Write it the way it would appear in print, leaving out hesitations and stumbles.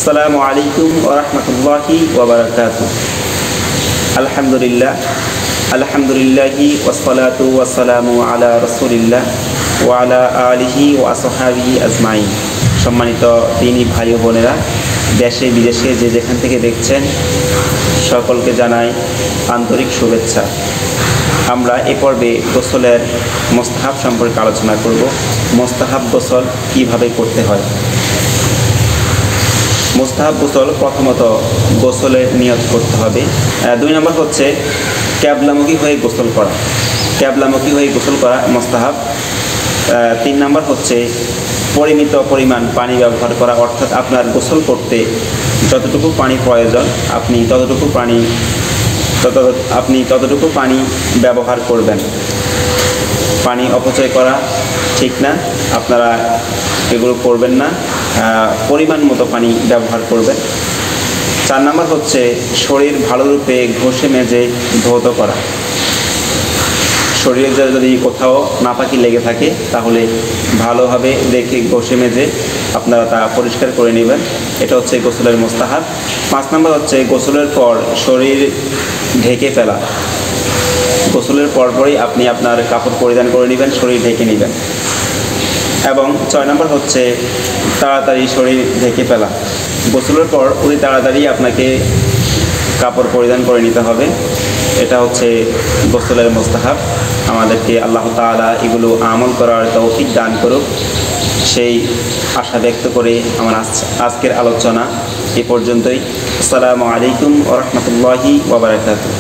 আসসালামু আলাইকুম ওয়া রাহমাতুল্লাহি ওয়া বারাকাতুহু। আলহামদুলিল্লাহি ওয়াসসালাতু ওয়াসসালামু আলা রাসূলিল্লাহ ওয়া আলা আলিহি ওয়া আসহাবিহি আজমাইন। সম্মানিত দিনী ভাই ও বোনেরা, দেশে বিদেশে যে যেখান থেকে দেখছেন সকলকে জানাই আন্তরিক শুভেচ্ছা। আমরা এ পর্বে গোসলের মোস্তাহাব সম্পর্কে আলোচনা করব। মোস্তাহাব গোসল কীভাবে করতে হয়। মোস্তাহাব গোসল প্রথমত গোসলের নিয়ত করতে হবে। 2 নম্বর হচ্ছে ক্যাবলামুখী হয়ে গোসল করা। ক্যাবলামুখী হয়ে গোসল করা মোস্তাহাব। 3 নম্বর হচ্ছে পরিমিত পরিমাণ পানি ব্যবহার করা, অর্থাৎ আপনার গোসল করতে যতটুকু পানি প্রয়োজন আপনি ততটুকু পানি ব্যবহার করবেন। পানি অপচয় করা ঠিক না, আপনারা এগুলো করবেন না, পরিমাণ মতো পানি ব্যবহার করবেন। 4 নম্বর হচ্ছে শরীর ভালোরূপে ঘষে মেজে ধৌত করা। শরীরে যদি কোথাও নাপাকি লেগে থাকে তাহলে ভালোভাবে দেখে ঘষে মেজে আপনারা তা পরিষ্কার করে নেবেন। এটা হচ্ছে গোসলের মোস্তাহাব। 5 নম্বর হচ্ছে গোসলের পর শরীর ঢেকে ফেলা। গোসলের পরপরই আপনি আপনার কাপড় পরিধান করে নেবেন, শরীর ঢেকে নেবেন। এবং 6 নম্বর হচ্ছে তাড়াতাড়ি শরীর ঢেকে ফেলা। গোসলের পর অতি তাড়াতাড়ি আপনাকে কাপড় পরিধান করে নিতে হবে। এটা হচ্ছে গোসলের মোস্তাহাব। আমাদেরকে আল্লাহ তাআলা এগুলো আমল করার তৌফিক দান করুক, সেই আশা ব্যক্ত করে আমার আজকের আলোচনা এ পর্যন্তই। আসসালামু আলাইকুম ওয়া রাহমাতুল্লাহি ওয়া বারাকাতুহু।